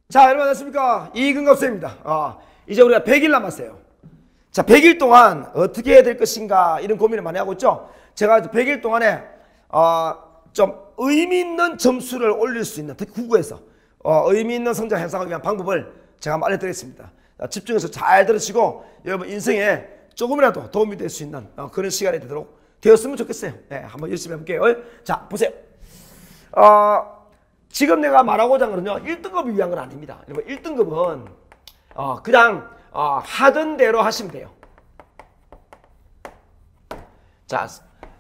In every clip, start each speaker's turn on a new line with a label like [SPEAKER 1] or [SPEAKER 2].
[SPEAKER 1] 자, 여러분 안녕하십니까? 이근갑쌤입니다. 이제 우리가 100일 남았어요. 자, 100일 동안 어떻게 해야 될 것인가 이런 고민을 많이 하고 있죠. 제가 100일 동안에 좀 의미 있는 점수를 올릴 수 있는, 특히 국어에서 의미 있는 성장 향상을 위한 방법을 제가 한번 알려드리겠습니다. 집중해서 잘 들으시고 여러분 인생에 조금이라도 도움이 될 수 있는 그런 시간이 되었으면 좋겠어요. 네, 한번 열심히 해볼게요. 자, 보세요. 지금 내가 말하고자 하는 거는요, 1등급을 위한 건 아닙니다. 여러분, 1등급은 그냥 하던 대로 하시면 돼요. 자,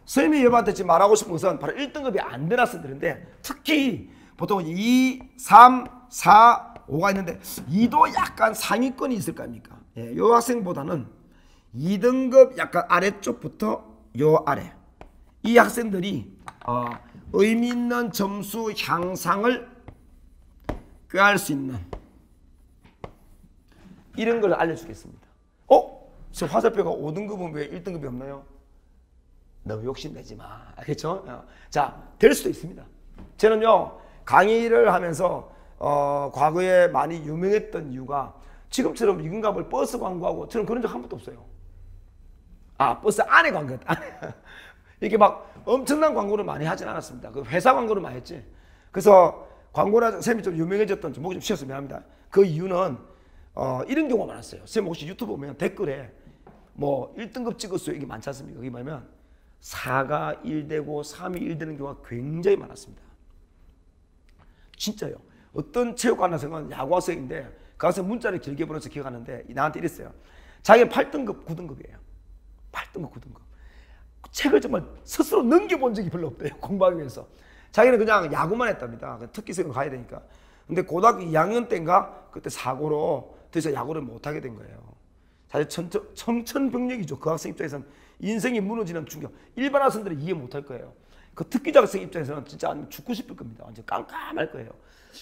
[SPEAKER 1] 선생님이 여러분한테 지금 말하고 싶은 것은 바로 1등급이 안 되나 쓰는데, 특히 보통 2, 3, 4, 5가 있는데 2도 약간 상위권이 있을 거 아닙니까? 예, 요 학생보다는 2등급 약간 아래쪽부터 요 아래 이 학생들이 의미 있는 점수 향상을 꾀할 수 있는 이런 걸 알려주겠습니다. 지금 화살표가 5등급은 왜 1등급이 없나요? 너무 욕심내지 마. 알겠죠? 자, 될 수도 있습니다. 저는요, 강의를 하면서 과거에 많이 유명했던 이유가 지금처럼 이근갑을 버스 광고하고 저는 그런 적 한 번도 없어요. 버스 안에 광고했다. 이렇게 막 엄청난 광고를 많이 하진 않았습니다. 그 회사 광고를 많이 했지. 그래서 광고나 쌤이 좀 유명해졌던, 목이 좀 쉬어서 미안합니다. 그 이유는 이런 경우가 많았어요. 쌤 혹시 유튜브 보면 댓글에 뭐 1등급 찍었어요 이게 많지 않습니까? 그게 뭐냐면 4가 1되고 3이 1되는 경우가 굉장히 많았습니다. 진짜요. 어떤 체육관 학생은 야구 학생인데 그 학생 문자를 길게 보내서 기억하는데 나한테 이랬어요. 자기가 8등급, 9등급이에요. 8등급, 9등급. 책을 정말 스스로 넘겨본 적이 별로 없대요. 공부하기 위해서. 자기는 그냥 야구만 했답니다. 특기생으로 가야 되니까. 근데 고등학교 2학년 때인가 그때 사고로 더 이상 야구를 못하게 된 거예요. 사실 청천벽력이죠. 그 학생 입장에서는 인생이 무너지는 충격. 일반 학생들은 이해 못할 거예요. 그 특기자 학생 입장에서는 진짜 죽고 싶을 겁니다. 완전 깜깜할 거예요.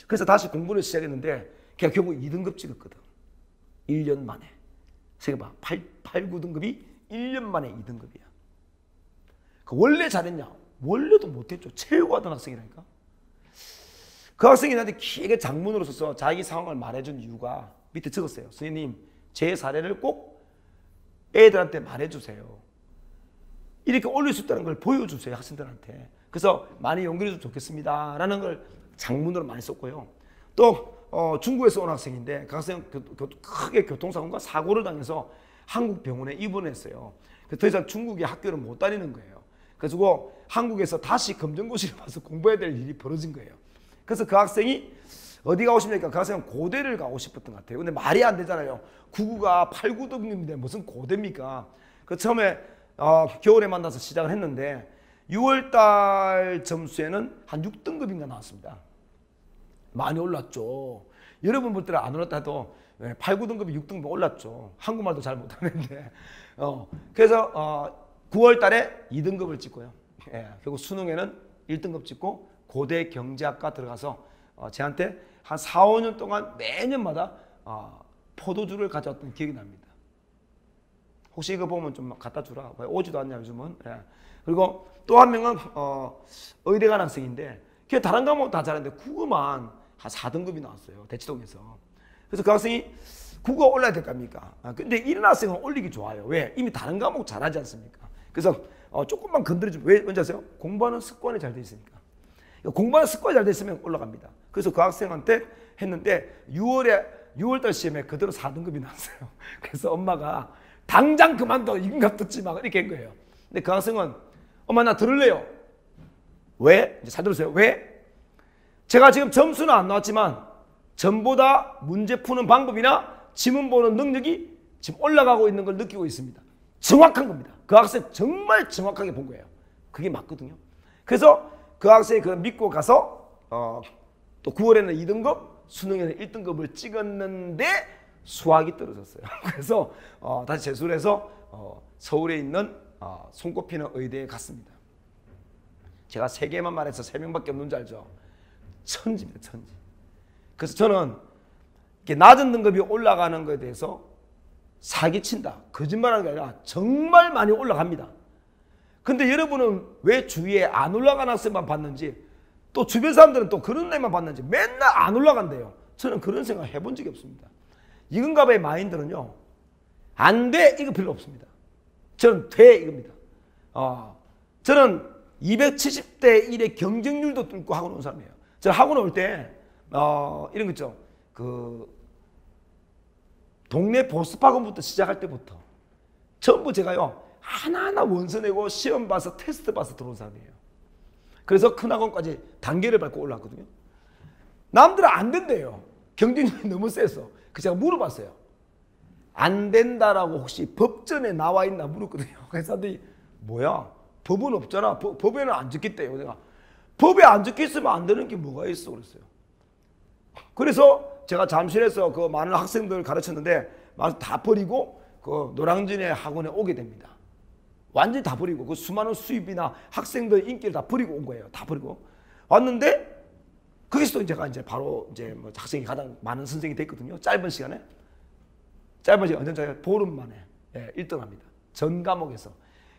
[SPEAKER 1] 그래서 다시 공부를 시작했는데 걔가 결국 2등급 찍었거든. 1년 만에. 생각해봐. 8, 9등급이 1년 만에 2등급이야. 원래 잘했냐? 원래도 못했죠. 체육하던 학생이라니까. 그 학생이 나한테 길게 장문으로 써서 자기 상황을 말해준 이유가 밑에 적었어요. 선생님, 제 사례를 꼭 애들한테 말해주세요. 이렇게 올릴 수 있다는 걸 보여주세요. 학생들한테. 그래서 많이 연결해 주면 좋겠습니다 라는 걸 장문으로 많이 썼고요. 또 중국에서 온 학생인데 그 학생은 크게 교통사고가 사고를 당해서 한국 병원에 입원했어요. 그래서 더 이상 중국의 학교를 못 다니는 거예요. 그래서 한국에서 다시 검정고시를 봐서 공부해야 될 일이 벌어진 거예요. 그래서 그 학생이 어디 가고 싶냐니까 그 학생은 고대를 가고 싶었던 것 같아요. 근데 말이 안 되잖아요. 9구가 8, 9등급인데 무슨 고대입니까? 그 처음에 겨울에 만나서 시작을 했는데 6월달 점수에는 한 6등급인가 나왔습니다. 많이 올랐죠. 여러분 볼 때는 안 올랐다 해도 8, 9등급이 6등급 올랐죠. 한국말도 잘 못하는데. 그래서 9월 달에 2등급을 찍고요. 그리고 수능에는 1등급 찍고 고대 경제학과 들어가서 저한테 한 4, 5년 동안 매년마다 포도주를 가져왔던 기억이 납니다. 혹시 이거 보면 좀 갖다 주라. 왜 오지도 않냐 요즘은. 그리고 또 한 명은 의대 간 학생인데 걔 다른 과목 다 잘하는데 국어만 한 4등급이 나왔어요. 대치동에서. 그래서 그 학생이 국어 올라야 될 거 아닙니까? 근데 이런 학생은 올리기 좋아요. 왜? 이미 다른 과목 잘하지 않습니까? 그래서 조금만 건드려주면 왜 뭔지 아세요? 공부하는 습관이 잘 돼 있으니까. 공부하는 습관이 잘 돼 있으면 올라갑니다. 그래서 그 학생한테 했는데 6월달 시험에 그대로 4등급이 나왔어요. 그래서 엄마가 당장 그만둬 이근갑 듣지 마 이렇게 한 거예요. 근데 그 학생은 엄마 나 들을래요. 왜? 이제 잘 들으세요. 왜? 제가 지금 점수는 안 나왔지만 전보다 문제 푸는 방법이나 지문 보는 능력이 지금 올라가고 있는 걸 느끼고 있습니다. 정확한 겁니다. 그 학생 정말 정확하게 본 거예요. 그게 맞거든요. 그래서 그 학생이 그걸 믿고 가서 또 9월에는 2등급, 수능에는 1등급을 찍었는데 수학이 떨어졌어요. 그래서 다시 재수를 해서 서울에 있는 손꼽히는 의대에 갔습니다. 제가 3개만 말해서 3명밖에 없는 줄 알죠? 천지입니다. 천지. 그래서 저는 이렇게 낮은 등급이 올라가는 것에 대해서 사기친다, 거짓말하는 게 아니라 정말 많이 올라갑니다. 근데 여러분은 왜 주위에 안 올라가는 학생만 봤는지 또 주변 사람들은 또 그런 애만 봤는지 맨날 안 올라간대요. 저는 그런 생각 해본 적이 없습니다. 이건가봐의 마인드는요, 안 돼 이거 별로 없습니다. 저는 돼 이겁니다. 저는 270대 1의 경쟁률도 뚫고 학원 온 사람이에요. 저는 학원 올 때 이런 거 있죠. 그 동네 보스학원부터 시작할 때부터 전부 제가요 하나하나 원서 내고 시험 봐서 테스트 봐서 들어온 사람이에요. 그래서 큰 학원까지 단계를 밟고 올라왔거든요. 남들은 안 된대요. 경쟁률이 너무 세서. 그래서 제가 물어봤어요. 안 된다라고 혹시 법전에 나와 있나 물었거든요. 그래서 사람들이 뭐야? 법은 없잖아. 법에는 안 적혔대요. 내가 법에 안 적혀있으면 안 되는 게 뭐가 있어 그랬어요. 그래서 제가 잠실에서 그 많은 학생들을 가르쳤는데 다 버리고 그 노량진의 학원에 오게 됩니다. 완전히 다 버리고 그 수많은 수입이나 학생들 인기를 다 버리고 온 거예요. 다 버리고 왔는데 거기서 제가 이제 바로 이제 뭐 학생이 가장 많은 선생님이 됐거든요. 짧은 시간 언제 보름 만에 1등합니다. 전 과목에서.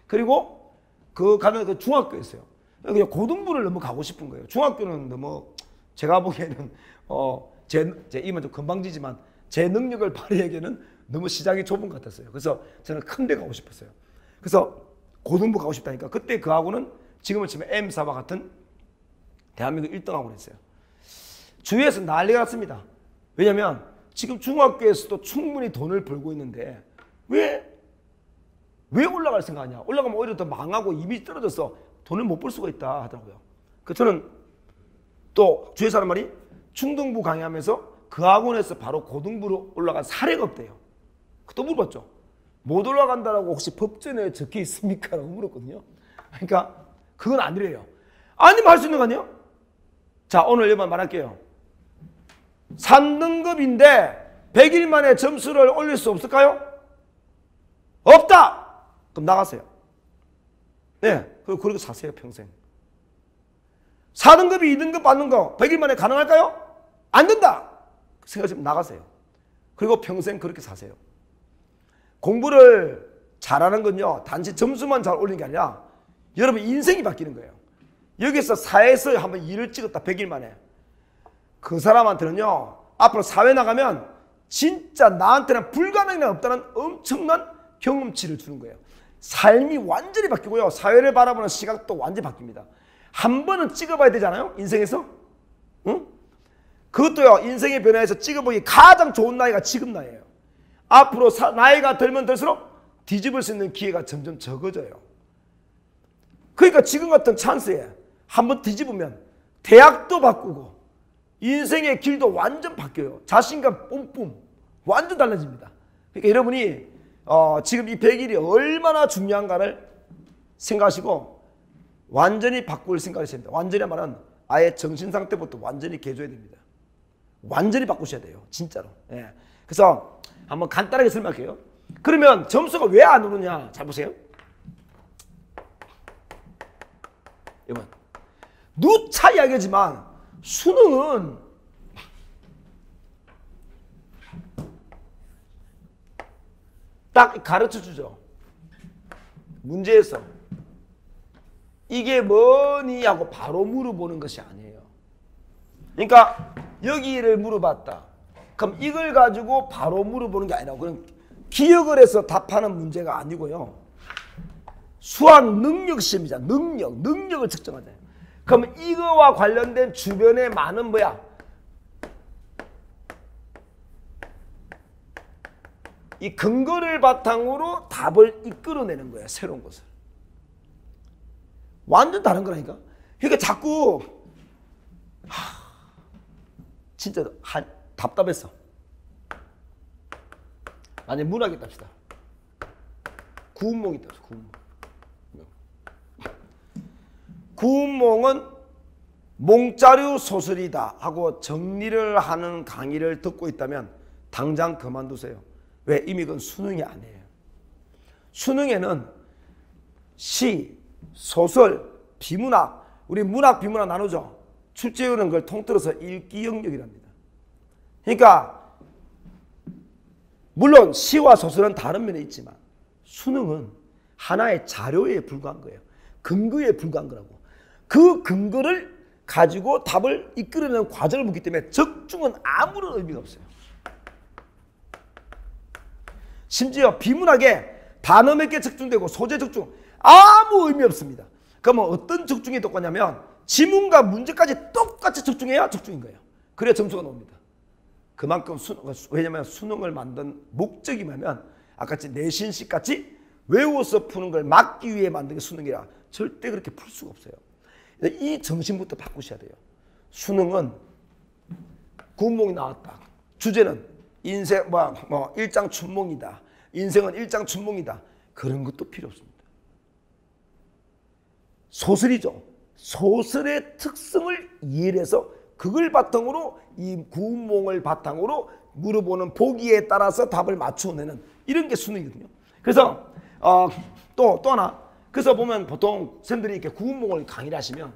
[SPEAKER 1] 그리고 그 가는 그 중학교였어요. 그냥 고등부를 너무 가고 싶은 거예요. 중학교는 너무 제가 보기에는 제 이만 좀 건방지지만 제 능력을 발휘하기에는 너무 시장이 좁은 것 같았어요. 그래서 저는 큰 데 가고 싶었어요. 그래서 고등부 가고 싶다니까 그때 그 학원은 지금은 치면 M사와 같은 대한민국 1등 학원이었어요. 주위에서 난리가 났습니다. 왜냐하면 지금 중학교에서도 충분히 돈을 벌고 있는데 왜 올라갈 생각하냐. 올라가면 오히려 더 망하고 이미지 떨어져서 돈을 못 벌 수가 있다 하더라고요. 그래서 저는 또 주위에서 하는 말이 중등부 강의하면서 그 학원에서 바로 고등부로 올라간 사례가 없대요. 또 물어봤죠. 못 올라간다라고 혹시 법전에 적혀 있습니까? 라고 물었거든요. 그러니까 그건 아니래요. 아니면 할 수 있는 거 아니에요? 자, 오늘 여러분 말할게요. 3등급인데 100일 만에 점수를 올릴 수 없을까요? 없다! 그럼 나가세요. 네, 그리고 사세요 평생. 4등급이 2등급 받는 거 100일 만에 가능할까요? 안 된다! 생각하시면 나가세요. 그리고 평생 그렇게 사세요. 공부를 잘하는 건요 단지 점수만 잘 올리는 게 아니라 여러분 인생이 바뀌는 거예요. 여기서 사회에서 한번 일을 찍었다 100일 만에 그 사람한테는요 앞으로 사회 나가면 진짜 나한테는 불가능이 없다는 엄청난 경험치를 주는 거예요. 삶이 완전히 바뀌고요 사회를 바라보는 시각도 완전히 바뀝니다. 한 번은 찍어봐야 되잖아요 인생에서. 응? 그것도요 인생의 변화에서 찍어보기 가장 좋은 나이가 지금 나이에요. 앞으로 나이가 들면 들수록 뒤집을 수 있는 기회가 점점 적어져요. 그러니까 지금 같은 찬스에 한번 뒤집으면 대학도 바꾸고 인생의 길도 완전 바뀌어요. 자신감 뿜뿜 완전 달라집니다. 그러니까 여러분이 지금 이 100일이 얼마나 중요한가를 생각하시고 완전히 바꿀 생각을 하셔야 됩니다. 완전히 말은 아예 정신 상태부터 완전히 개조해야 됩니다. 완전히 바꾸셔야 돼요. 진짜로. 예. 그래서 한번 간단하게 설명할게요. 그러면 점수가 왜 안 오르냐? 잘 보세요. 여러분, 누차 이야기하지만 수능은 딱 가르쳐주죠. 문제에서 이게 뭐니 하고 바로 물어보는 것이 아니에요. 그러니까 여기를 물어봤다. 그럼 이걸 가지고 바로 물어보는 게 아니라 그냥 기억을 해서 답하는 문제가 아니고요. 수학 능력 시험이자 능력을 측정하잖아요. 그럼 이거와 관련된 주변에 많은 뭐야? 이 근거를 바탕으로 답을 이끌어내는 거야. 새로운 것을. 완전 다른 거라니까. 그러니까 자꾸 진짜 답답했어. 아니 문학이 답시다. 구운몽이 답시다. 구운몽은 몽자류 소설이다 하고 정리를 하는 강의를 듣고 있다면 당장 그만두세요. 왜? 이미 그건 수능이 아니에요. 수능에는 시, 소설, 비문학, 우리 문학, 비문학 나누죠. 출제율은 그걸 통틀어서 읽기 영역이랍니다. 그러니까 물론 시와 소설은 다른 면에 있지만 수능은 하나의 자료에 불과한 거예요. 근거에 불과한 거라고. 그 근거를 가지고 답을 이끌어내는 과정을 묻기 때문에 적중은 아무런 의미가 없어요. 심지어 비문학에 단어 몇 개 적중되고 소재 적중 아무 의미 없습니다. 그러면 어떤 적중이 똑같냐면 지문과 문제까지 똑같이 적중해야 적중인 거예요. 그래야 점수가 나옵니다. 그만큼 왜냐면 수능을 만든 목적이 뭐냐면 아까같이 내신식 같이 외워서 푸는 걸 막기 위해 만든 게 수능이라 절대 그렇게 풀 수가 없어요. 이 정신부터 바꾸셔야 돼요. 수능은 구문목이 나왔다. 주제는 인생 일장춘몽이다. 인생은 일장춘몽이다. 그런 것도 필요 없습니다. 소설이죠. 소설의 특성을 이해해서 그걸 바탕으로 이 구문몽을 바탕으로 물어보는 보기에 따라서 답을 맞춰내는 이런 게 수능이거든요. 그래서 또 하나 그래서 보면 보통 선생님들이 이렇게 구문몽을 강의를 하시면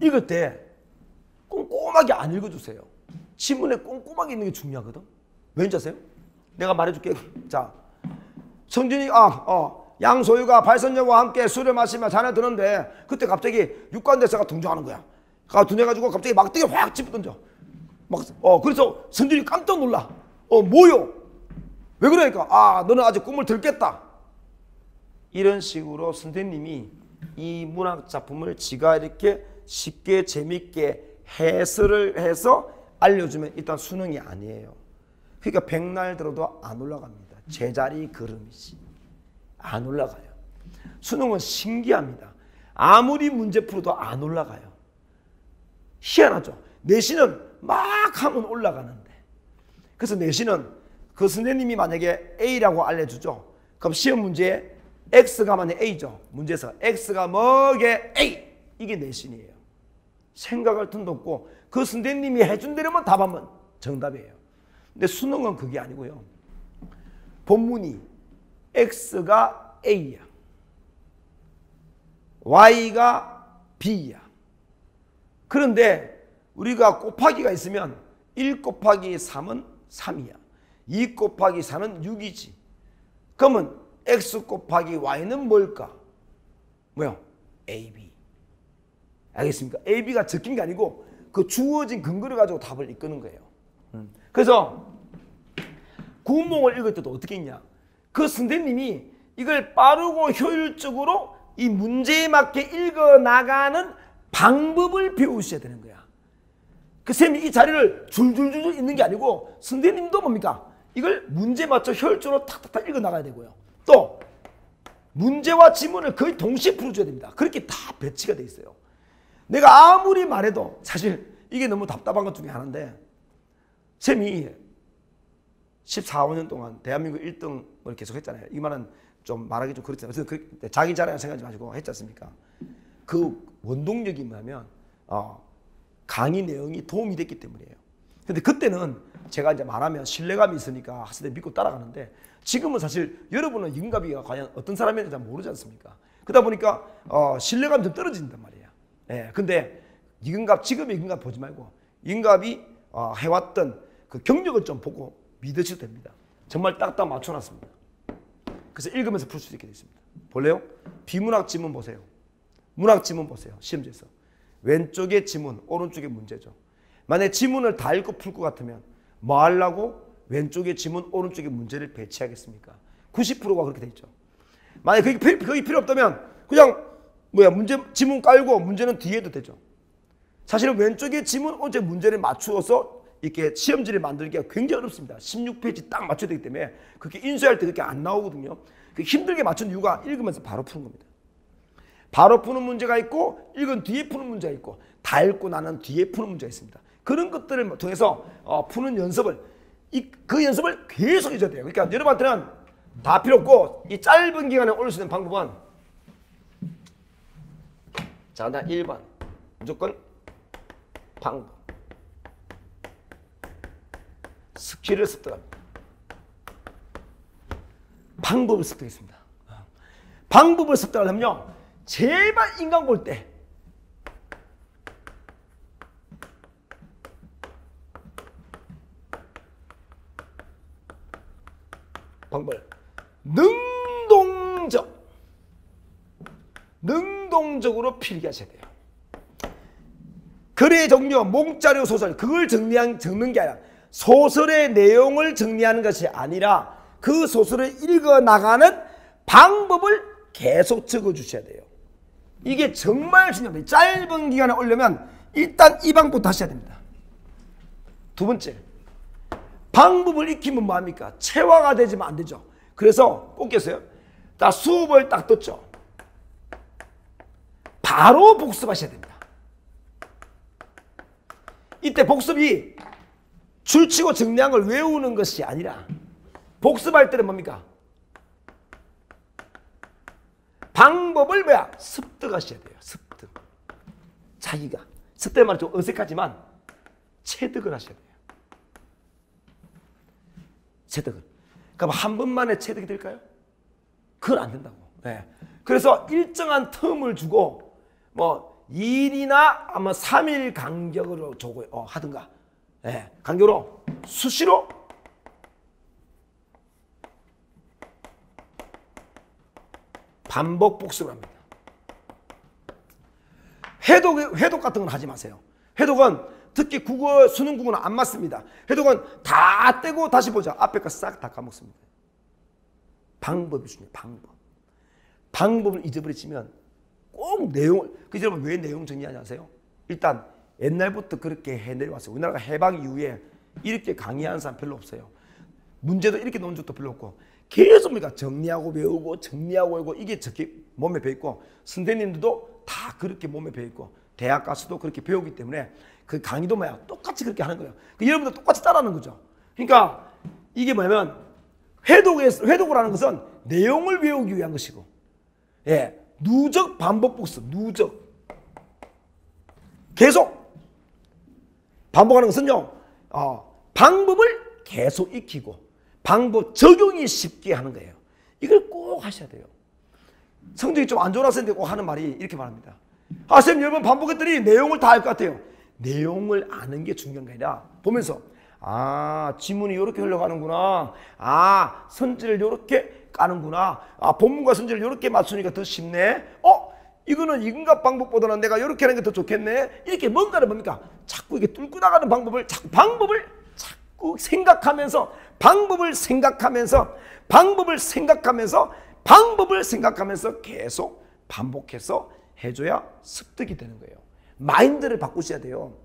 [SPEAKER 1] 읽을 때 꼼꼼하게 안 읽어주세요. 지문에 꼼꼼하게 있는 게 중요하거든. 왠지 아세요? 내가 말해줄게. 자, 성준이 양소유가 발선녀와 함께 술을 마시며 잔에 드는데 그때 갑자기 육관대사가 등장하는 거야. 등장해가지고 갑자기 막대기 확 집어던져. 그래서 성준이 깜짝 놀라. 뭐요? 왜 그러니까? 너는 아직 꿈을 들겠다. 이런 식으로 선생님이 이 문학 작품을 지가 이렇게 쉽게 재밌게 해설을 해서 알려주면 일단 수능이 아니에요. 그러니까 백날 들어도 안 올라갑니다. 제자리 걸음이지. 안 올라가요. 수능은 신기합니다. 아무리 문제 풀어도 안 올라가요. 희한하죠. 내신은 막 하면 올라가는데. 그래서 내신은 그 선생님이 만약에 A라고 알려주죠. 그럼 시험 문제에 X가 만약에 A죠. 문제에서 X가 뭐게 A. 이게 내신이에요. 생각할 틈도 없고 그 선생님이 해준 대로만 답하면 정답이에요. 근데 수능은 그게 아니고요. 본문이 X가 A야. Y가 B야. 그런데 우리가 곱하기가 있으면 1 곱하기 3은 3이야. 2 곱하기 4는 6이지. 그러면 X 곱하기 Y는 뭘까? 뭐요? AB. 알겠습니까? AB가 적힌 게 아니고 그 주어진 근거를 가지고 답을 이끄는 거예요. 그래서 구문몽을 읽을 때도 어떻게 읽냐? 그 선생님이 이걸 빠르고 효율적으로 이 문제에 맞게 읽어나가는 방법을 배우셔야 되는 거야. 그 선생님이 이 자리를 줄줄줄 읽는 게 아니고 선생님도 뭡니까? 이걸 문제에 맞춰 효율적으로 탁탁탁 읽어나가야 되고요. 또 문제와 지문을 거의 동시에 풀어줘야 됩니다. 그렇게 다 배치가 돼 있어요. 내가 아무리 말해도 사실 이게 너무 답답한 것 중에 하나인데 쌤이 14, 15년 동안 대한민국 1등을 계속 했잖아요. 이 말은 좀 말하기 좀 그렇잖아요. 그래서 자기 자랑을 생각하지 마시고 했지 않습니까? 그 원동력이 뭐냐면 강의 내용이 도움이 됐기 때문이에요. 근데 그때는 제가 이제 말하면 신뢰감이 있으니까 학생들 믿고 따라가는데 지금은 사실 여러분은 이근갑이가 과연 어떤 사람인지 잘 모르지 않습니까? 그러다 보니까 신뢰감이 좀 떨어진단 말이에요. 예, 근데 이근갑 지금의 이근갑 보지 말고 이근갑이 해왔던 그 경력을 좀 보고 믿으셔도 됩니다. 정말 딱딱 맞춰놨습니다. 그래서 읽으면서 풀 수 있게 되어 있습니다. 볼래요? 비문학 지문 보세요. 문학 지문 보세요. 시험지에서. 왼쪽에 지문, 오른쪽에 문제죠. 만약에 지문을 다 읽고 풀 것 같으면 뭐 하려고 왼쪽에 지문, 오른쪽에 문제를 배치하겠습니까? 90%가 그렇게 돼 있죠. 만약에 그게 필요 없다면 그냥 지문 깔고 문제는 뒤에 해도 되죠. 사실은 왼쪽에 지문, 오른쪽에 문제를 맞추어서 이렇게 시험지를 만들기가 굉장히 어렵습니다. 16페이지 딱 맞춰야 되기 때문에 그렇게 인쇄할 때 그렇게 안 나오거든요. 힘들게 맞춘 이유가 읽으면서 바로 푸는 겁니다. 바로 푸는 문제가 있고 읽은 뒤에 푸는 문제가 있고 다 읽고 나는 뒤에 푸는 문제가 있습니다. 그런 것들을 통해서 푸는 연습을 그 연습을 계속 해줘야 돼요. 그러니까 여러분한테는 다 필요 없고 이 짧은 기간에 올릴 수 있는 방법은 자, 나 1번 무조건 방법 스킬을 습득합니다. 방법을 습득했습니다. 방법을 습득하려면요 제발 인강 볼 때 방법 능동적 능동적으로 필기하셔야 돼요. 글의 종류, 몽자료 소설, 그걸 적는 게 아니라 소설의 내용을 정리하는 것이 아니라 그 소설을 읽어나가는 방법을 계속 적어주셔야 돼요. 이게 정말 중요합니다. 짧은 기간에 오려면 일단 이 방법부터 하셔야 됩니다. 두 번째, 방법을 익히면 뭐합니까? 체화가 되지면 안 되죠. 그래서 꼭 깼어요. 자, 수업을 딱 듣죠. 바로 복습하셔야 됩니다. 이때 복습이 줄치고 정리한 걸 외우는 것이 아니라 복습할 때는 뭡니까? 방법을 뭐야? 습득하셔야 돼요. 습득. 자기가. 습득의 말은 좀 어색하지만 체득을 하셔야 돼요. 체득을. 그럼 한 번만에 체득이 될까요? 그건 안 된다고. 네. 그래서 일정한 텀을 주고 뭐 2일이나 아마 3일 간격으로 하든가, 네. 간격으로 수시로 반복 복습을 합니다. 회독 같은 건 하지 마세요. 회독은 특히 국어, 수능 국어는 안 맞습니다. 회독은 다 떼고 다시 보자. 앞에 거 싹 다 까먹습니다. 방법이 중요해요. 방법을 잊어버리시면 꼭 내용을, 그래서 여러분 왜 내용 정리하지 아세요? 일단 옛날부터 그렇게 해내려왔어요. 우리나라가 해방 이후에 이렇게 강의하는 사람 별로 없어요. 문제도 이렇게 놓은 적도 별로 없고 계속 우리가 정리하고 외우고 정리하고 외우고 이게 저렇게 몸에 배있고 선생님들도 다 그렇게 몸에 배있고 대학 가서도 그렇게 배우기 때문에 그 강의도 뭐야 똑같이 그렇게 하는 거예요. 여러분도 똑같이 따라하는 거죠. 그러니까 이게 뭐냐면 회독을 하는 것은 내용을 외우기 위한 것이고, 예, 누적 반복 복습, 누적 계속 반복하는 것은요, 방법을 계속 익히고 방법 적용이 쉽게 하는 거예요. 이걸 꼭 하셔야 돼요. 성적이 좀 안 좋은 학생들 꼭 하는 말이 이렇게 말합니다. 아, 선생님 여러 번 반복했더니 내용을 다 알 것 같아요. 내용을 아는 게 중요한 게 아니라 보면서 아, 지문이 이렇게 흘러가는구나. 아, 선지를 이렇게 까는구나. 아, 본문과 선지를 이렇게 맞추니까 더 쉽네. 이거는 이근갑 방법보다는 내가 이렇게 하는 게 더 좋겠네. 이렇게 뭔가를 뭡니까? 자꾸 이게 뚫고 나가는 방법을 자꾸 생각하면서 계속 반복해서 해줘야 습득이 되는 거예요. 마인드를 바꾸셔야 돼요.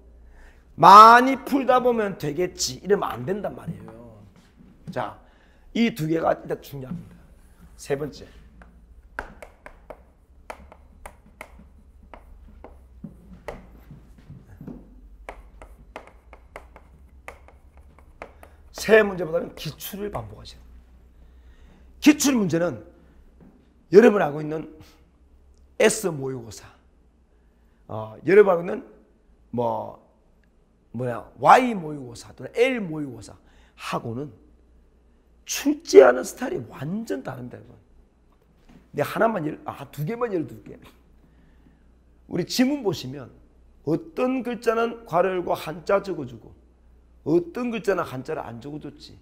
[SPEAKER 1] 많이 풀다 보면 되겠지 이러면 안 된단 말이에요. 자, 이 두 개가 일단 중요합니다. 세 번째, 세 문제보다는 기출을 반복하셔야 돼요. 기출 문제는 여러분 알고 있는 S 모의고사, 여러분 알고 있는 Y 모의고사 또는 L 모의고사 하고는 출제하는 스타일이 완전 다릅니다. 내가 두 개만 예를 들게. 우리 지문 보시면 어떤 글자는 괄호 열고 한자 적어주고 어떤 글자는 한자를 안 적어줬지.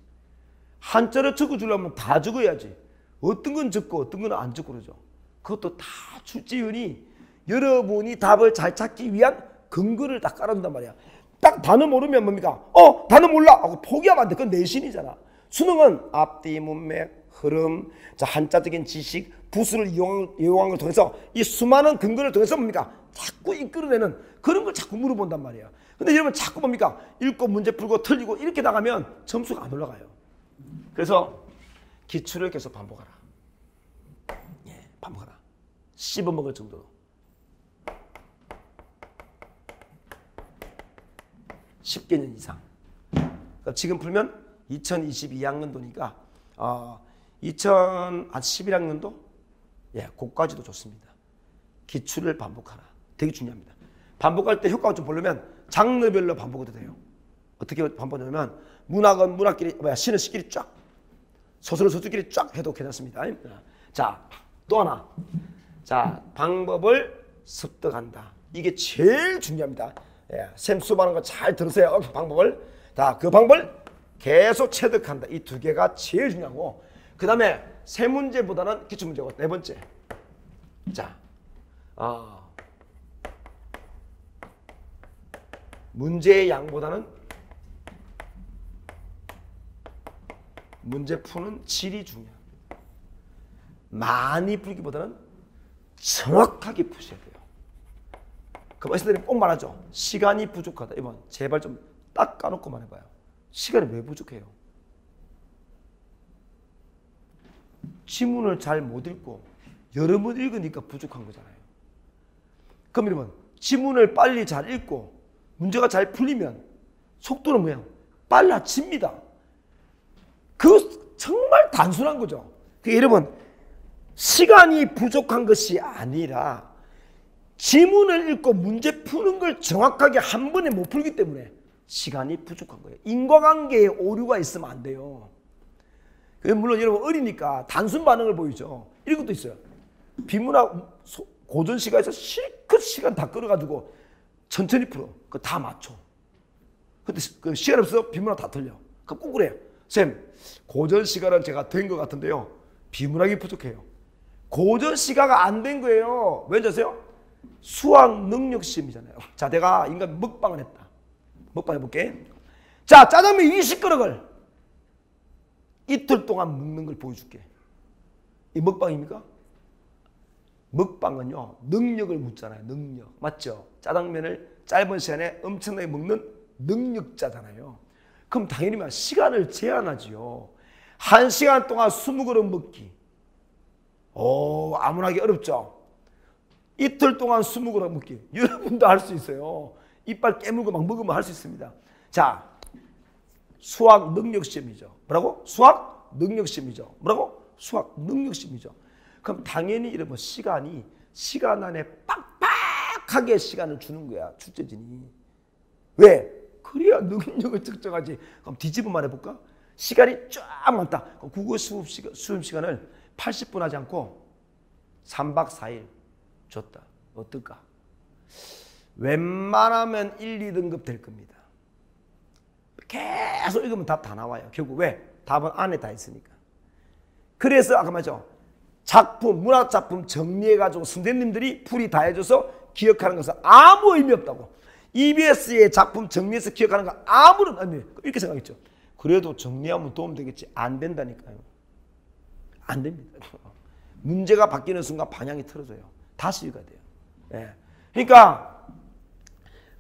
[SPEAKER 1] 한자를 적어주려면 다 적어야지. 어떤 건 적고 어떤 건 안 적고 그러죠. 그것도 다 출제위원이 여러분이 답을 잘 찾기 위한 근거를 딱 깔아준단 말이야. 딱 단어 모르면 뭡니까? 단어 몰라 하고 포기하면 안 돼. 그건 내신이잖아. 수능은 앞뒤, 문맥, 흐름, 자, 한자적인 지식, 부수를 이용한 걸 통해서 이 수많은 근거를 통해서 뭡니까? 자꾸 이끌어내는 그런 걸 자꾸 물어본단 말이야. 근데 여러분 자꾸 뭡니까? 읽고 문제 풀고 틀리고 이렇게 나가면 점수가 안 올라가요. 그래서 기출을 계속 반복하라. 예, 반복하라. 씹어먹을 정도로. 10개년 이상. 그러니까 지금 풀면 2022학년도니까 2011학년도 예, 그까지도 좋습니다. 기출을 반복하라. 되게 중요합니다. 반복할 때 효과를 좀 보려면 장르별로 반복해도 돼요. 어떻게 반복하냐면 문학은 문학끼리, 시는 시끼리 쫙, 소설은 소설끼리 쫙 해도 괜찮습니다. 자, 또 하나. 자, 방법을 습득한다. 이게 제일 중요합니다. 예, 쌤 수업하는 거 잘 들으세요. 방법을. 자, 그 방법을 계속 체득한다. 이 두 개가 제일 중요하고, 그 다음에 세 문제보다는 기출문제고, 네 번째. 자, 문제의 양보다는 문제 푸는 질이 중요합니다. 많이 풀기보다는 정확하게 푸셔야 돼요. 그럼 어르신들이 꼭 말하죠. 시간이 부족하다. 이번 제발 좀 딱 까놓고 말해봐요. 시간이 왜 부족해요? 지문을 잘 못 읽고 여러 번 읽으니까 부족한 거잖아요. 그럼 여러분 지문을 빨리 잘 읽고 문제가 잘 풀리면 속도는 뭐야? 빨라집니다. 그 정말 단순한 거죠. 그러니까 여러분 시간이 부족한 것이 아니라 지문을 읽고 문제 푸는 걸 정확하게 한 번에 못 풀기 때문에 시간이 부족한 거예요. 인과관계에 오류가 있으면 안 돼요. 물론 여러분 어리니까 단순 반응을 보이죠. 이런 것도 있어요. 비문학 고전 시가에서 실컷 시간 다 끌어가지고 천천히 풀어. 그거 다 맞춰. 근데 그 시간 없어 비문학 다 틀려. 그럼 꼭 그래요. 쌤, 고전 시가는 제가 된 것 같은데요. 비문학이 부족해요. 고전 시가가 안 된 거예요. 왠지 아세요? 수학 능력 시험이잖아요. 자, 내가 인간 먹방을 했다. 먹방 해볼게. 자, 짜장면 20그릇을 이틀 동안 먹는 걸 보여줄게. 이 먹방입니까? 먹방은요, 능력을 묻잖아요. 능력. 맞죠? 짜장면을 짧은 시간에 엄청나게 먹는 능력자잖아요. 그럼 당연히 시간을 제한하지요. 1시간 동안 20그릇 먹기. 아무나게 어렵죠? 이틀 동안 20그릇 먹기. 여러분도 할 수 있어요. 이빨 깨물고 막 먹으면 할 수 있습니다. 자, 수학 능력 시험이죠. 뭐라고? 수학 능력 시험이죠. 뭐라고? 수학 능력 시험이죠. 그럼 당연히 이러면 시간 안에 빡빡하게 시간을 주는 거야. 출제진이. 왜? 그래야 능력을 측정하지. 그럼 뒤집어 말해볼까? 시간이 쫙 많다. 국어 수업 시간을 80분 하지 않고 3박 4일 줬다. 어떨까? 웬만하면 1, 2등급 될 겁니다. 계속 읽으면 답 다 나와요. 결국 왜? 답은 안에 다 있으니까. 그래서 아까 말했죠. 작품, 문학작품 정리해가지고 선생님들이 풀이 다 해줘서 기억하는 것은 아무 의미 없다고. EBS의 작품 정리해서 기억하는 거 아무런 의미 없다. 이렇게 생각했죠. 그래도 정리하면 도움되겠지. 안 된다니까요. 안 됩니다. 문제가 바뀌는 순간 방향이 틀어져요. 다시 읽어야 돼요. 예. 그러니까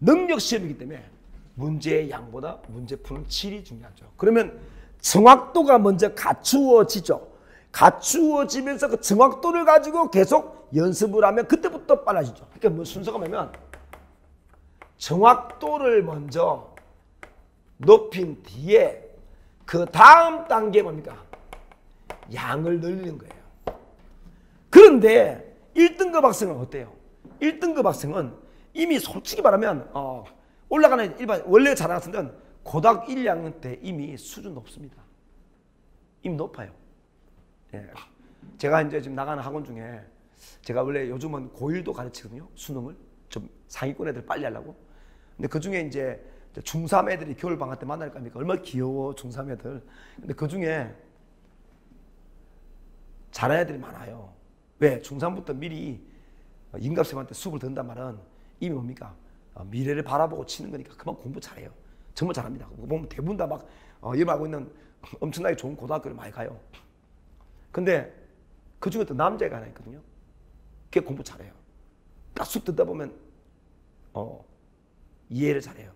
[SPEAKER 1] 능력 시험이기 때문에 문제의 양보다 문제 푸는 질이 중요하죠. 그러면 정확도가 먼저 갖추어지죠. 갖추어지면서 그 정확도를 가지고 계속 연습을 하면 그때부터 빨라지죠. 그러니까 뭐 순서가 뭐냐면 정확도를 먼저 높인 뒤에 그 다음 단계 뭡니까? 양을 늘리는 거예요. 그런데 1등급 학생은 어때요? 1등급 학생은 이미 솔직히 말하면 올라가는 일반 원래 잘하는 학생들은 고등학교 1, 2학년 때 이미 수준 높습니다. 이미 높아요. 예. 제가 이제 지금 나가는 학원 중에 제가 원래 요즘은 고1도 가르치거든요. 수능을 좀 상위권 애들 빨리 하려고. 근데 그 중에 이제 중3 애들이 겨울 방학 때 만날 겁니까? 얼마나 귀여워 중3 애들. 근데 그 중에 잘하는 애들이 많아요. 왜? 중3부터 미리 임갑생한테 수업을 듣는단 말은 이미 뭡니까? 미래를 바라보고 치는 거니까 그만 공부 잘해요. 정말 잘합니다. 보면 대부분 다 막 임하고 있는 엄청나게 좋은 고등학교를 많이 가요. 근데 그 중에 또 남자애가 하나 있거든요. 걔 공부 잘해요. 딱 수업 듣다 보면 이해를 잘해요.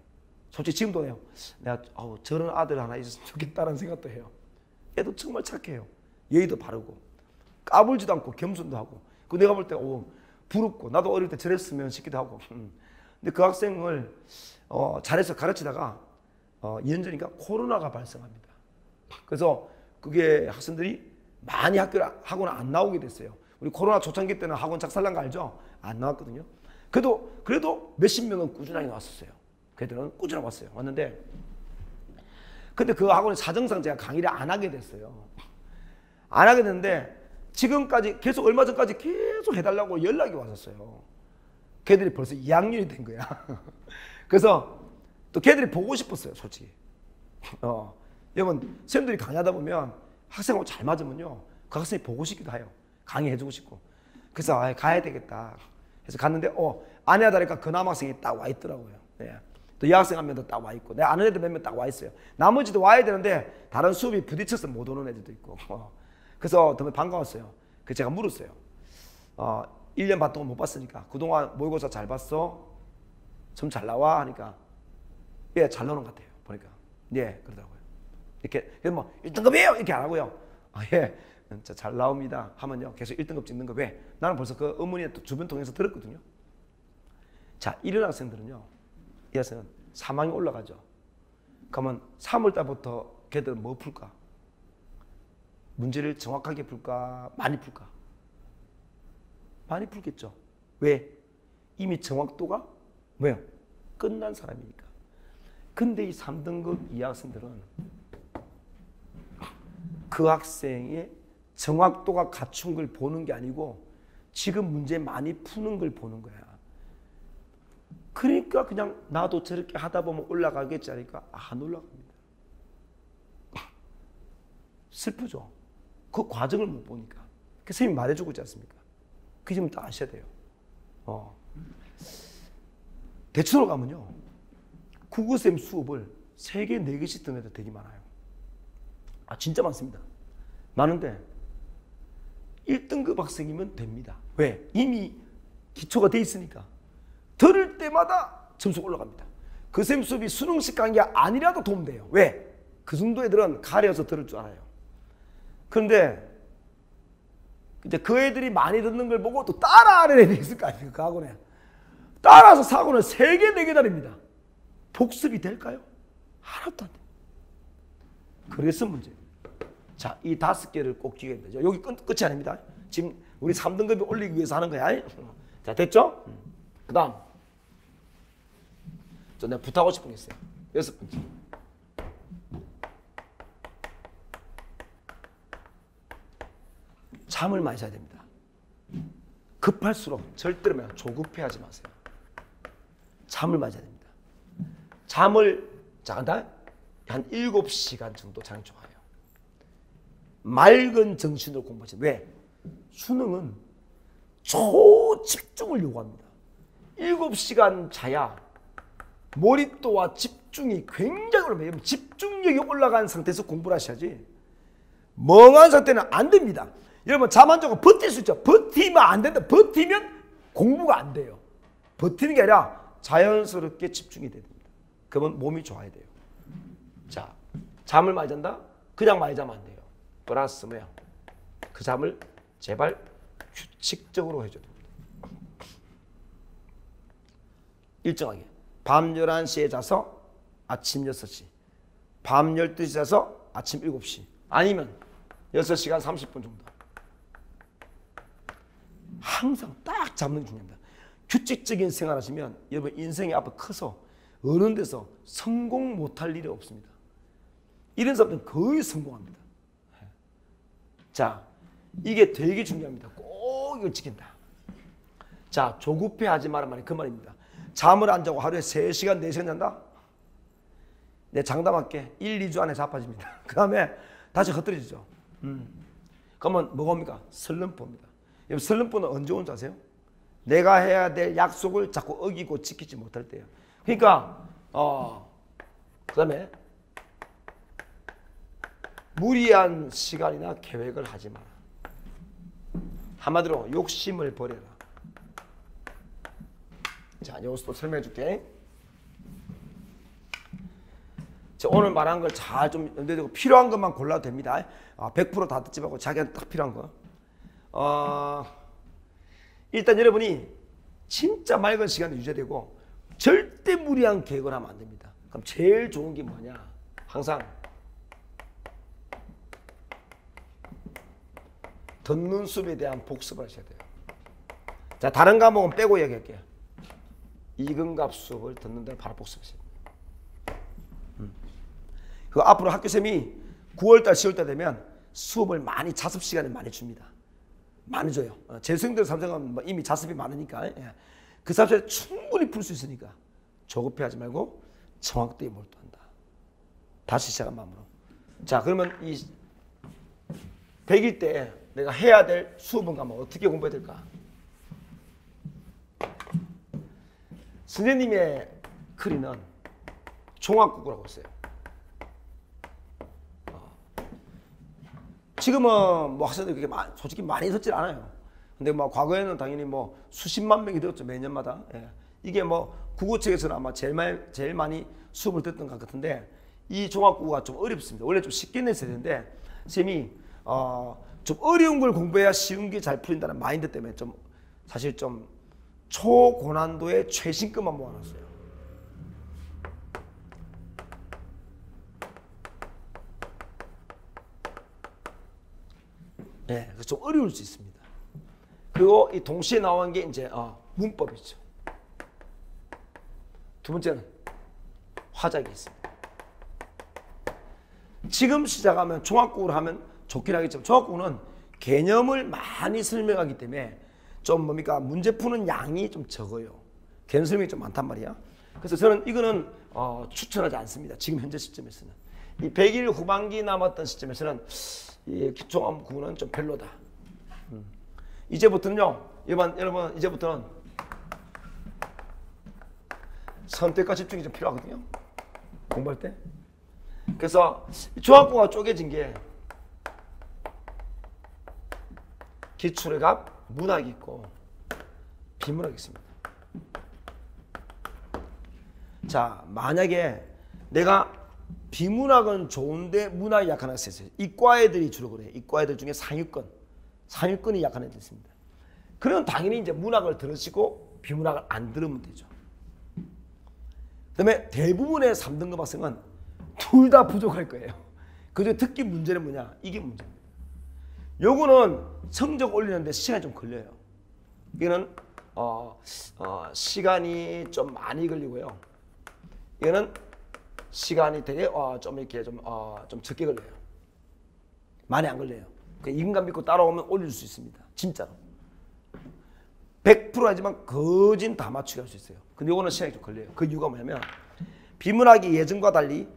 [SPEAKER 1] 솔직히 지금도 해요. 내가 저런 아들 하나 있었으면 좋겠다는 생각도 해요. 얘도 정말 착해요. 예의도 바르고 까불지도 않고 겸손도 하고. 그 내가 볼 때 부럽고 나도 어릴 때 저랬으면 싶기도 하고. 근데 그 학생을 잘해서 가르치다가 2년 전인가 코로나가 발생합니다. 그래서 그게 학생들이 많이 학원을 안 나오게 됐어요. 우리 코로나 초창기 때는 학원 작살난 거 알죠? 안 나왔거든요. 그래도 몇십 명은 꾸준하게 나왔었어요. 걔들은 꾸준하게 왔어요. 왔는데 근데 그 학원의 사정상 제가 강의를 안 하게 됐어요. 안 하게 됐는데 지금까지 계속 얼마 전까지 계속 해달라고 연락이 왔었어요. 걔들이 벌써 2학년이 된 거야. 그래서 또 걔들이 보고 싶었어요, 솔직히. 여러분, 선생님들이 강의하다 보면 학생하고 잘 맞으면요, 그 학생이 보고 싶기도 해요. 강의해주고 싶고. 그래서 가야 되겠다 그래서 갔는데 아내 하다니까 그 남학생이 딱 와 있더라고요. 예. 또 여학생 한 명도 딱 와 있고 내가 아는 애들 몇 명 딱 와 있어요. 나머지도 와야 되는데 다른 수업이 부딪혀서 못 오는 애들도 있고 그래서 너무 반가웠어요. 그래서 제가 물었어요. 1년 반 동안 못 봤으니까 그동안 모의고사 잘 봤어? 좀 잘 나와? 하니까 예, 잘 나오는 것 같아요. 보니까 예, 그러더라고요. 이렇게 뭐 1등급이에요 이렇게 안 하고요. 예, 진짜 잘 나옵니다 하면요 계속 1등급 찍는 거. 왜? 나는 벌써 그 어머니의 주변 통해서 들었거든요. 자, 이런 학생들은요, 이 학생은 3학년 올라가죠. 그러면 3월달부터 걔들은 뭐 풀까? 문제를 정확하게 풀까? 많이 풀까? 많이 풀겠죠. 왜? 이미 정확도가 왜요? 끝난 사람이니까. 근데 이 3등급 이 학생들은 그 학생의 정확도가 갖춘 걸 보는 게 아니고 지금 문제 많이 푸는 걸 보는 거야. 그러니까 그냥 나도 저렇게 하다 보면 올라가겠지 하니까 안 올라갑니다. 슬프죠. 그 과정을 못 보니까. 그 선생님이 말해주고 있지 않습니까? 그 점을 다 아셔야 돼요. 대출로 가면요, 국어쌤 수업을 3개, 4개씩 듣는 애들 되게 많아요. 진짜 많습니다. 많은데 1등급 학생이면 됩니다. 왜? 이미 기초가 돼 있으니까. 들을 때마다 점수가 올라갑니다. 그 쌤 수업이 수능식 강의가 아니라도 도움돼요. 왜? 그 정도 애들은 가려서 들을 줄 알아요. 그런데 이제 그 애들이 많이 듣는 걸 보고 또 따라하는 애들이 있을 거 아닙니까? 그 학원에. 따라서 사고는 3개, 4개 다닙니다. 복습이 될까요? 하나도 안 돼요. 그래서 문제예요. 자, 이 5개를 꼭 기억해야 되죠. 여기 끝이 아닙니다. 지금 우리 3등급에 올리기 위해서 하는 거야. 자, 됐죠? 그 다음. 내가 부탁하고 싶은 게 있어요. 6번째. 잠을 많이 자야 됩니다. 급할수록 절대로 조급해하지 마세요. 잠을 많이 자야 됩니다. 잠을 한 7시간 정도 자는 게 좋아요. 맑은 정신으로 공부하세요. 왜? 수능은 초집중을 요구합니다. 7시간 자야 몰입도와 집중이 굉장히 올라갑니다. 집중력이 올라간 상태에서 공부를 하셔야지 멍한 상태는 안 됩니다. 여러분 잠 안 자고 버틸 수 있죠. 버티면 안 된다. 버티면 공부가 안 돼요. 버티는 게 아니라 자연스럽게 집중이 돼야 됩니다. 그러면 몸이 좋아야 돼요. 자, 잠을 많이 잔다? 그냥 많이 자면 안 돼요. 플러스 뭐야? 그 잠을 제발 규칙적으로 해줘야 됩니다. 일정하게. 밤 11시에 자서 아침 6시. 밤 12시 자서 아침 7시. 아니면 6시간 30분 정도. 항상 딱 잡는 게 중요합니다. 규칙적인 생활 하시면 여러분 인생이 앞으로 커서 어느 데서 성공 못할 일이 없습니다. 이런 사람들은 거의 성공합니다. 자, 이게 되게 중요합니다. 꼭 이걸 지킨다. 자, 조급해 하지 말란 말이 그 말입니다. 잠을 안 자고 하루에 3시간, 4시간 잔다? 내 장담할게. 1, 2주 안에 자빠집니다. 그 다음에 다시 흩어지죠. 그러면 뭐가 옵니까? 슬럼프입니다. 여러분 슬럼프는 언제 오는지 아세요? 내가 해야 될 약속을 자꾸 어기고 지키지 못할 때예요. 그러니까 그 다음에 무리한 시간이나 계획을 하지 마라. 한마디로 욕심을 버려라. 자, 이것도 설명해 줄게. 오늘 말한 걸 잘 좀 연대되고 필요한 것만 골라도 됩니다. 100% 다 듣지 말고 자기한테 딱 필요한 거. 일단 여러분이 진짜 맑은 시간을 유지해야 되고 절대 무리한 계획을 하면 안 됩니다. 그럼 제일 좋은 게 뭐냐? 항상 듣는 수업에 대한 복습을 하셔야 돼요. 자, 다른 과목은 빼고 이야기할게요. 이근갑 수업을 듣는 데는 바로 복습하셔야 돼요. 그 앞으로 학교쌤이 9월달, 10월달 되면 수업을 많이 자습 시간을 많이 줍니다. 많이 줘요. 재수생들 삼성은 뭐 이미 자습이 많으니까 그 자습에 충분히 풀 수 있으니까 조급해하지 말고 정확도에 몰두한다. 다시 시작한 마음으로. 자, 그러면 이 100일 때 내가 해야 될 수업은 가면 어떻게 공부해야 될까? 선생님의 크리는 종합국어라고 했어요. 지금은 뭐 학생들이 그렇게 솔직히 많이 듣질 않아요. 근데 뭐 과거에는 당연히 뭐 수십만 명이 들었죠, 매년마다. 예. 이게 뭐 국어책에서는 아마 제일 많이 수업을 듣던 것 같은데, 이 종합국어가 좀 어렵습니다. 원래 좀 쉽게 냈어야 되는데 쌤이 좀 어려운 걸 공부해야 쉬운 게 잘 풀린다는 마인드 때문에 좀 사실 좀 초고난도의 최신급만 모아놨어요. 네, 그래서 좀 어려울 수 있습니다. 그리고 이 동시에 나온 게 이제 문법이죠. 두 번째는 화작이 있습니다. 지금 시작하면 종합국어를 하면 좋긴 하겠지만 종합국어는 개념을 많이 설명하기 때문에 좀 뭡니까 문제 푸는 양이 좀 적어요. 개념 설명이 좀 많단 말이야. 그래서 저는 이거는 추천하지 않습니다. 지금 현재 시점에서는. 이 100일 후반기 남았던 시점에서는 이 종합국어는 좀 별로다. 이제부터는요, 여러분 이제부터는 선택과 집중이 좀 필요하거든요. 공부할 때. 그래서 종합국어가 쪼개진 게 기출의값, 문학이 있고 비문학이 있습니다. 자, 만약에 내가 비문학은 좋은데 문학이 약한 학생이 있어요. 이과 애들이 주로 그래요. 이과 애들 중에 상위권이 약한 애들이 있습니다. 그러면 당연히 이제 문학을 들으시고 비문학을 안 들으면 되죠. 그 다음에 대부분의 3등급 학생은 둘 다 부족할 거예요. 그중에 특히 문제는 뭐냐? 이게 문제입니다. 요거는 성적 올리는데 시간이 좀 걸려요. 이거는 시간이 좀 많이 걸리고요. 이거는 시간이 되게 좀 이렇게 좀 적게 걸려요. 많이 안 걸려요. 그 인간 믿고 따라오면 올릴 수 있습니다. 진짜로. 100% 하지만 거진 다 맞추게 할 수 있어요. 근데 이거는 시간이 좀 걸려요. 그 이유가 뭐냐면 비문학이 예전과 달리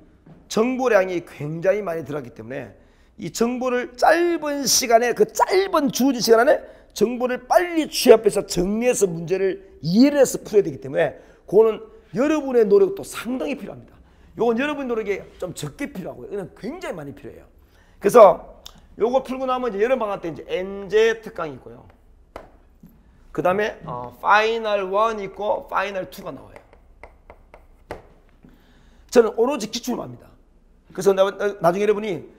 [SPEAKER 1] 정보량이 굉장히 많이 들어갔기 때문에 이 정보를 짧은 시간에 그 짧은 주어진 시간 안에 정보를 빨리 취합해서 정리해서 문제를 이해를 해서 풀어야 되기 때문에 그거는 여러분의 노력도 상당히 필요합니다. 이건 여러분 노력이 좀 적게 필요하고요. 이건 굉장히 많이 필요해요. 그래서 요거 풀고 나면 이제 여름방학 때 이제 엔제 특강이 있고요. 그 다음에 파이널 1 있고 파이널 2가 나와요. 저는 오로지 기출만 합니다. 그래서 나중에 여러분이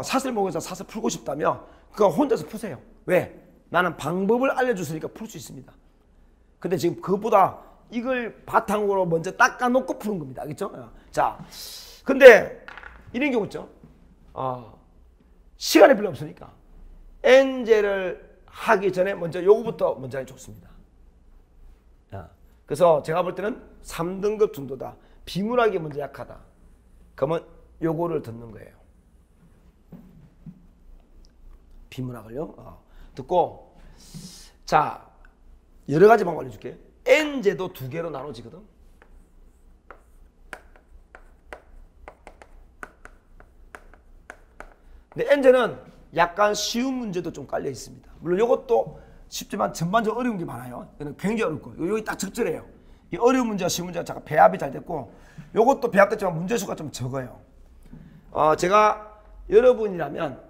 [SPEAKER 1] 사슬목에서 사슬 풀고 싶다면 그거 혼자서 푸세요. 왜? 나는 방법을 알려줬으니까 풀 수 있습니다. 근데 지금 그것보다 이걸 바탕으로 먼저 닦아놓고 푸는 겁니다. 알겠죠? 자, 근데 이런 경우 있죠. 시간이 별로 없으니까 엔제를 하기 전에 먼저 요거부터 먼저 하기 좋습니다. 그래서 제가 볼 때는 3등급 정도다. 비문학이 먼저 약하다. 그러면 요거를 듣는 거예요. 비문학을요. 듣고 자, 여러 가지 방법 알려줄게. 엔제도 2개로 나눠지거든. 근데 엔제는 약간 쉬운 문제도 좀 깔려 있습니다. 물론 이것도 쉽지만 전반적으로 어려운 게 많아요. 이거는 굉장히 어렵고 여기 딱 적절해요. 이 어려운 문제와 쉬운 문제가 잠깐 배합이 잘 됐고 이것도 배합됐지만 문제수가 좀 적어요. 제가 여러분이라면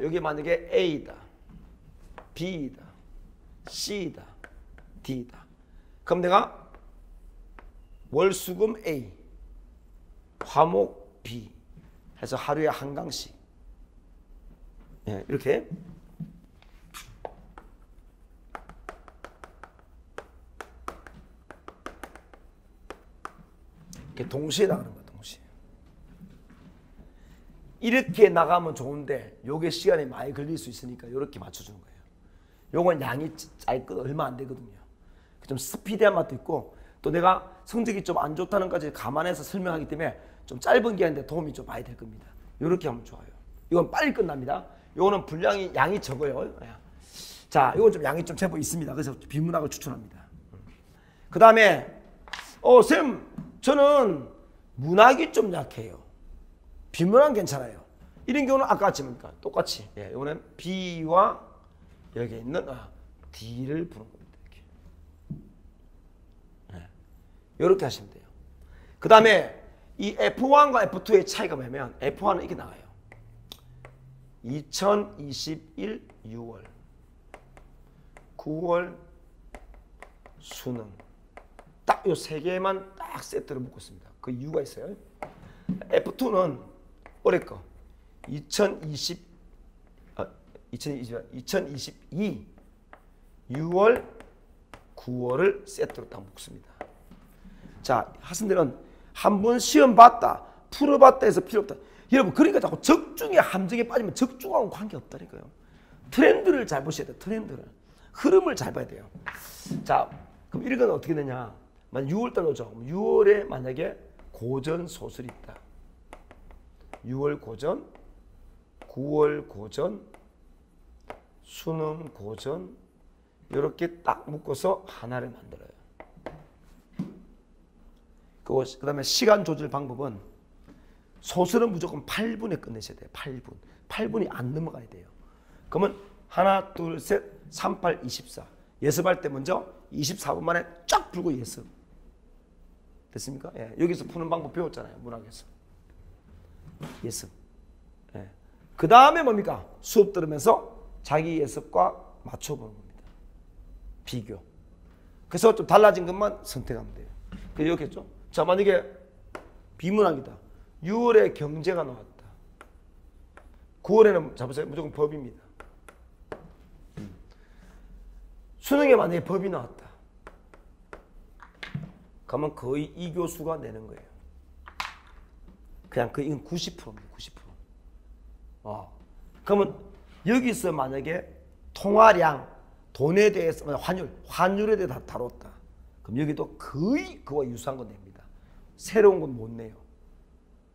[SPEAKER 1] 여기 만약에 A다, B다, C다, D다. 그럼 내가 월수금 A, 화목 B 해서 하루에 한 강씩 이렇게 동시에 나가는 거야. 동시에. 이렇게 나가면 좋은데 요게 시간이 많이 걸릴 수 있으니까 이렇게 맞춰주는 거예요. 요건 양이 얼마 안 되거든요. 좀 스피디한 맛도 있고 또 내가 성적이 좀 안 좋다는 것까지 감안해서 설명하기 때문에 좀 짧은 기간인데 도움이 좀 많이 될 겁니다. 이렇게 하면 좋아요. 이건 빨리 끝납니다. 요거는 분량이 양이 적어요. 자, 이건 좀 양이 좀 제법 있습니다. 그래서 비문학을 추천합니다. 그 다음에 쌤, 저는 문학이 좀 약해요. 비문학은 괜찮아요. 이런 경우는 아까 같이 뭡니까? 똑같이. 이거는 B와 여기에 있는 D를 부른 겁니다. 이렇게. 이렇게 하시면 돼요. 그 다음에 이 F1과 F2의 차이가 뭐냐면 F1은 이게 나와요. 2021 6월 9월 수능 딱 요 세 개만 딱 세트로 묶고 있습니다. 그 이유가 있어요. F2는 올해 거 2022 6월 9월을 세트로 딱 묶습니다. 자, 학생들은 한 번 시험 봤다, 풀어봤다 해서 필요 없다. 여러분, 그러니까 자꾸 적중에 함정에 빠지면 적중하고 관계없다니까요. 트렌드를 잘 보셔야 돼요. 트렌드를. 흐름을 잘 봐야 돼요. 자, 그럼 이런 건 어떻게 되냐. 6월달 오죠. 6월에 만약에 고전 소설이 있다. 6월 고전, 9월 고전, 수능 고전 이렇게 딱 묶어서 하나를 만들어요. 그 다음에 시간 조절 방법은 소설은 무조건 8분에 끝내셔야 돼요. 8분. 8분이 안 넘어가야 돼요. 그러면 하나, 둘, 셋, 3, 8, 24. 예습할 때 먼저 24분 만에 쫙 풀고 예습. 됐습니까? 예, 여기서 푸는 방법 배웠잖아요. 문학에서. 예습. 예. 그 다음에 뭡니까? 수업 들으면서 자기 예습과 맞춰보는 겁니다. 비교. 그래서 좀 달라진 것만 선택하면 돼요. 이렇게 했죠. 자, 만약에 비문학이다. 6월에 경제가 나왔다. 9월에는 잡으세요. 무조건 법입니다. 수능에 만약에 법이 나왔다. 그러면 거의 이 교수가 내는 거예요. 그냥 이건 90%입니다. 90%. 그러면 여기서 만약에 통화량, 돈에 대해서 환율에 대해 다 다뤘다. 그럼 여기도 거의 그와 유사한 건 냅니다. 새로운 건 못 내요.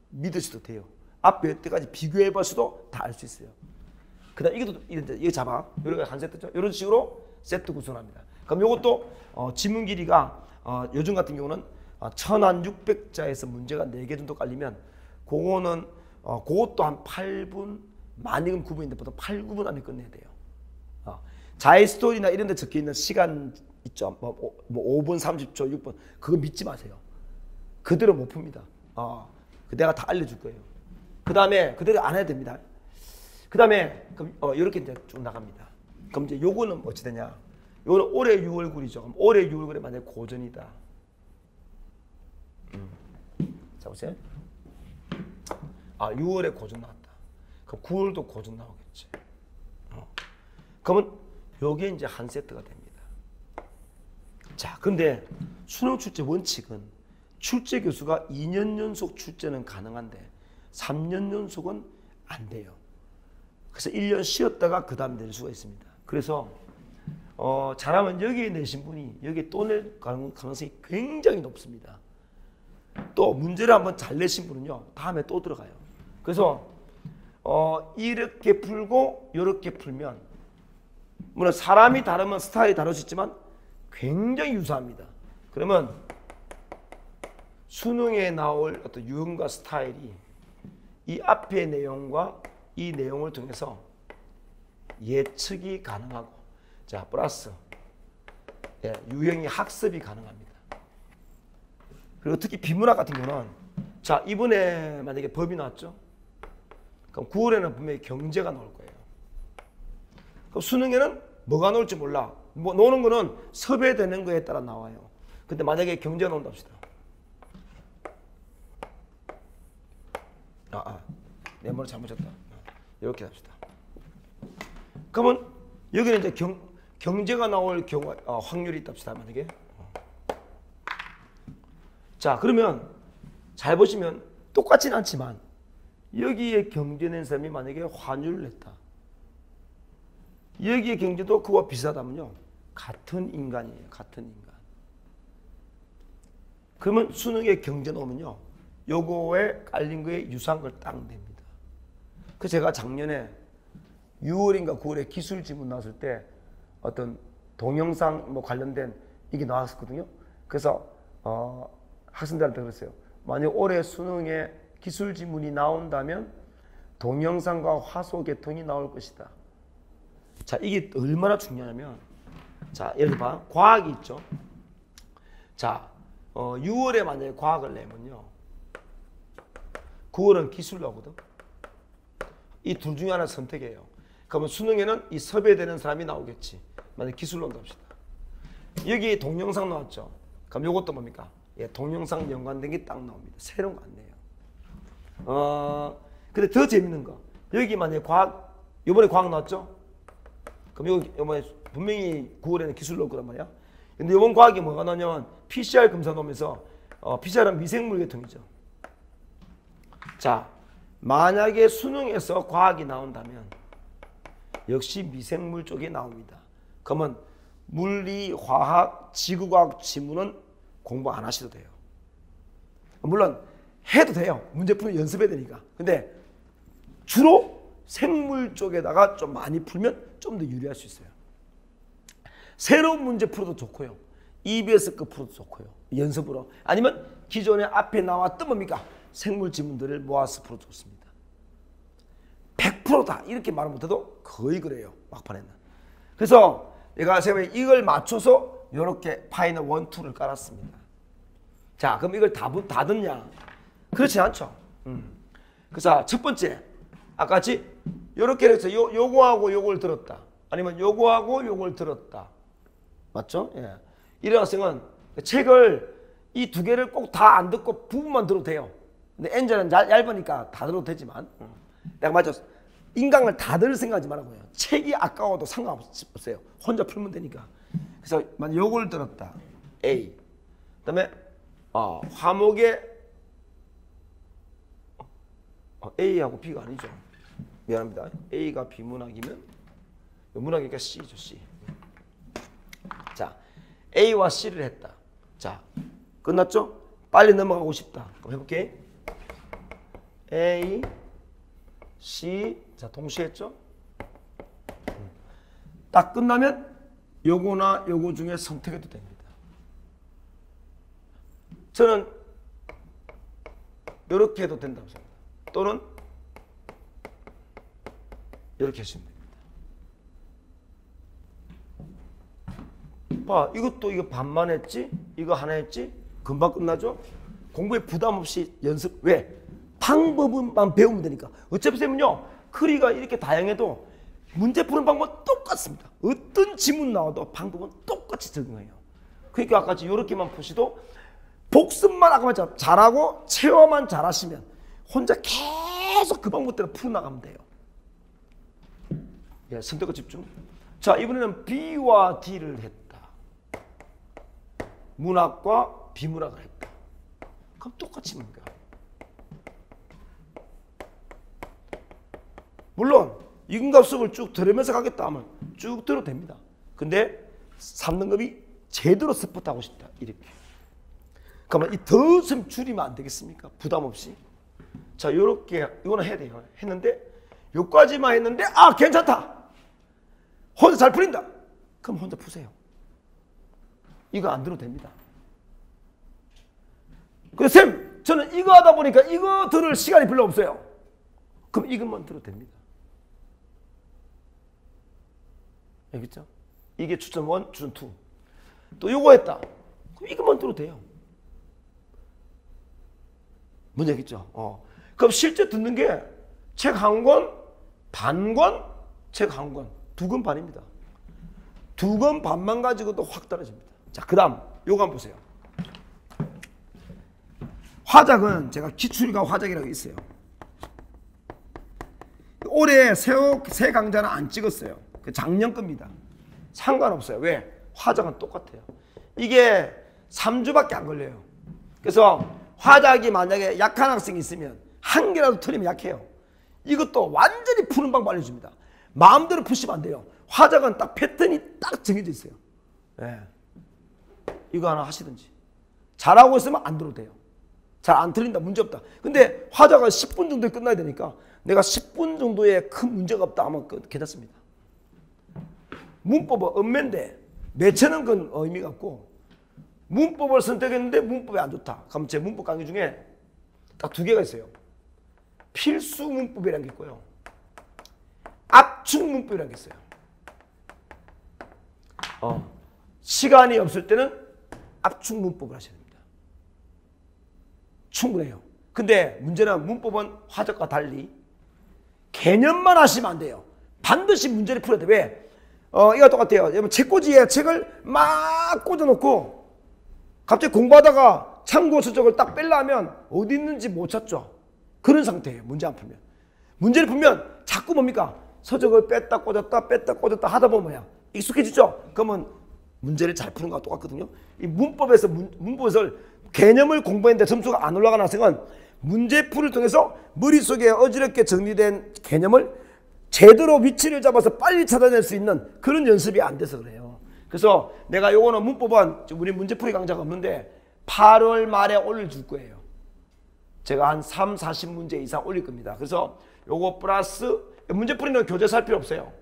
[SPEAKER 1] 믿으셔도 돼요. 앞에 여태까지 비교해봐서도 다 알 수 있어요. 그 다음 이거 잡아. 이렇게 한 세트죠. 이런 식으로 세트 구성합니다. 그럼 이것도 지문 길이가 요즘 같은 경우는 1600자에서 문제가 4개 정도 깔리면 그거는 그것도 한 8분, 많이는 9분인데 보통 8, 9분 안에 끝내야 돼요. 자이스토리나 이런 데 적혀 있는 시간 있죠. 뭐 5분, 30초, 6분 그거 믿지 마세요. 그대로 못 풉니다. 내가 다 알려줄 거예요. 그 다음에 그대로 안 해야 됩니다. 그 다음에 이렇게 이제 쭉 나갑니다. 그럼 이제 요거는 어찌 되냐? 요거는 올해 6월굴이죠. 그럼 올해 6월굴에 만약에 고전이다. 자 보세요. 6월에 고전 나왔다. 그럼 9월도 고전 나오겠지. 그러면 요게 이제 한 세트가 됩니다. 자, 근데 수능 출제 원칙은 출제 교수가 2년 연속 출제는 가능한데 3년 연속은 안 돼요. 그래서 1년 쉬었다가 그 다음 낼 수가 있습니다. 그래서 잘하면 여기에 내신 분이 여기에 또 낼 가능성이 굉장히 높습니다. 또 문제를 한번 잘 내신 분은요 다음에 또 들어가요. 그래서 이렇게 풀고 이렇게 풀면 물론 사람이 다르면 스타일이 다를 수 있지만 굉장히 유사합니다. 그러면 수능에 나올 어떤 유형과 스타일이 이 앞의 내용과 이 내용을 통해서 예측이 가능하고, 자 플러스 유형이 학습이 가능합니다. 그리고 특히 비문학 같은 경우는 자 이번에 만약에 법이 나왔죠. 그럼 9월에는 분명히 경제가 나올 거예요. 그럼 수능에는 뭐가 나올지 몰라. 뭐 노는 거는 섭외되는 거에 따라 나와요. 근데 만약에 경제가 나온다 합시다. 내 머리 잘못했다. 이렇게 합시다. 그러면 여기는 이제 경제가 나올 경우 확률이 있다 합시다. 만약에 자 그러면 잘 보시면 똑같진 않지만 여기에 경제 낸 사람이 만약에 환율을 냈다. 여기에 경제도 그와 비슷하다면요 같은 인간이에요. 같은 인간. 그러면 수능에 경제 나오면요 요거에 깔린 거에 유사한 걸 딱 냅니다. 그 제가 작년에 6월인가 9월에 기술 지문 나왔을 때 어떤 동영상 뭐 관련된 이게 나왔었거든요. 그래서 학생들한테 그랬어요. 만약 올해 수능에 기술 지문이 나온다면 동영상과 화소 계통이 나올 것이다. 자 이게 얼마나 중요하냐면 자 예를 들어 과학이 있죠. 자 6월에 만약에 과학을 내면요. 9월은 기술로 하거든. 이 둘 중에 하나 선택해요. 그러면 수능에는 이 섭외되는 사람이 나오겠지. 만약에 기술로 한다 합시다. 여기 동영상 나왔죠. 그럼 요것도 뭡니까? 예, 동영상 연관된 게 딱 나옵니다. 새로운 거 아니에요. 근데 더 재밌는 거. 여기 만약에 과학, 요번에 과학 나왔죠? 그럼 요번에 분명히 9월에는 기술 넣을 거란 말이야. 근데 요번 과학이 뭐가 나냐면 PCR 검사 나오면서 PCR은 미생물 계통이죠. 자, 만약에 수능에서 과학이 나온다면 역시 미생물 쪽에 나옵니다. 그러면 물리, 화학, 지구과학 지문은 공부 안 하셔도 돼요. 물론 해도 돼요. 문제 풀면 연습해야 되니까. 근데 주로 생물 쪽에다가 좀 많이 풀면 좀 더 유리할 수 있어요. 새로운 문제 풀어도 좋고요. EBS급 풀어도 좋고요. 연습으로. 아니면 기존에 앞에 나왔던 뭡니까? 생물 지문들을 모아서 풀어도 좋습니다. 100%다 이렇게 말 못해도 거의 그래요. 막판에는. 그래서 내가 이걸 맞춰서 이렇게 파이널 1, 2를 깔았습니다. 자, 그럼 이걸 다 듣냐? 그렇지 않죠. 그래서 첫 번째, 아까 같이 이렇게 해서 요거하고 요걸 들었다. 아니면 요거하고 요걸 들었다. 맞죠? 예. 이런 학생은 책을 이 두 개를 꼭 다 안 듣고 부분만 들어도 돼요. 근데 엔저는 얇으니까 다 들어도 되지만 내가 맞죠? 인강을 다 들을 생각하지 말라고요. 책이 아까워도 상관없어요. 혼자 풀면 되니까. 그래서 만약 요걸 들었다. A. 그다음에 화목의 A하고 B가 아니죠. 미안합니다. A가 비문학이면 문학이니까 C죠. C. 자, A와 C를 했다. 자, 끝났죠? 빨리 넘어가고 싶다. 그럼 해볼게. A, C. 자, 동시에 했죠? 딱 끝나면 요거나 요거 중에 선택해도 됩니다. 저는 이렇게 해도 된다고 생각합니다. 또는 이렇게 하시면 됩니다. 봐, 이것도 이거 반만 했지? 이거 하나 했지? 금방 끝나죠? 공부에 부담 없이 연습. 왜? 방법만 배우면 되니까. 어차피 쌤은요, 크리가 이렇게 다양해도 문제 푸는 방법은 똑같습니다. 어떤 지문 나와도 방법은 똑같이 적용해요. 그러니까 아까 이렇게만 푸시도 복습만 아까 말했잖아. 잘하고 체화만 잘하시면 혼자 계속 그 방법대로 풀어나가면 돼요. 예, 선택과 집중. 자, 이번에는 B와 D를 했다. 문학과 비문학을 했다. 그럼 똑같이 뭡니까? 물론 인갑수업을 쭉 들으면서 가겠다 하면 쭉 들어도 됩니다. 근데 3등급이 제대로 스포트하고 싶다. 이렇게. 그러면 이 더 줄이면 안 되겠습니까? 부담 없이. 자, 요렇게 이거는 해야 돼요. 했는데 요까지만 했는데 괜찮다. 혼자 잘 풀린다. 그럼 혼자 푸세요. 이거 안 들어도 됩니다. 근데 쌤, 저는 이거 하다 보니까 이거 들을 시간이 별로 없어요. 그럼 이것만 들어도 됩니다. 알겠죠? 이게 추천 1, 추천 2. 또 요거 했다. 그럼 이것만 들어도 돼요. 뭔지 알겠죠? 그럼 실제 듣는 게 책 한 권, 반 권, 책 한 권, 2권 반입니다. 2권 반만 가지고도 확 떨어집니다. 자, 그 다음 요거 한번 보세요. 화작은 제가 기출과 화작이라고 있어요. 올해 새 강좌는 안 찍었어요. 작년 겁니다. 상관없어요. 왜? 화작은 똑같아요. 이게 3주밖에 안 걸려요. 그래서 화작이 만약에 약한 학생이 있으면 한 개라도 틀리면 약해요. 이것도 완전히 푸는 방법 알려줍니다. 마음대로 푸시면 안 돼요. 화작은 딱 패턴이 딱 정해져 있어요. 네. 이거 하나 하시든지. 잘하고 있으면 안 들어도 돼요. 잘 안 틀린다. 문제없다. 근데 화작은 10분 정도에 끝나야 되니까 내가 10분 정도에 큰 문제가 없다 하면 괜찮습니다. 문법은 엄매인데 매체는 그건 의미가 없고 문법을 선택했는데 문법이 안 좋다. 그럼 제 문법 강의 중에 딱 2개가 있어요. 필수 문법이라는 게 있고요. 압축 문법이라는 게 있어요. 시간이 없을 때는 압축 문법을 하셔야 됩니다. 충분해요. 근데 문제는 문법은 화적과 달리 개념만 하시면 안 돼요. 반드시 문제를 풀어야 돼. 왜? 이거 똑같아요. 여러분 책꽂이에 책을 막 꽂아놓고 갑자기 공부하다가 참고 서적을 딱 빼려면 어디 있는지 못 찾죠. 그런 상태예요. 문제 안 풀면. 문제를 풀면 자꾸 뭡니까? 서적을 뺐다 꽂았다 하다 보면 뭐야? 익숙해지죠? 그러면 문제를 잘 푸는 거와 똑같거든요. 이 문법에서 문법을 개념을 공부했는데 점수가 안 올라가는 학생은 문제풀이를 통해서 머릿속에 어지럽게 정리된 개념을 제대로 위치를 잡아서 빨리 찾아낼 수 있는 그런 연습이 안 돼서 그래요. 그래서 내가 요거는 문법은 우리 문제풀이 강좌가 없는데 8월 말에 올려줄 거예요. 제가 한 3, 40문제 이상 올릴 겁니다. 그래서 요거 플러스 문제풀이는 교재 살 필요 없어요.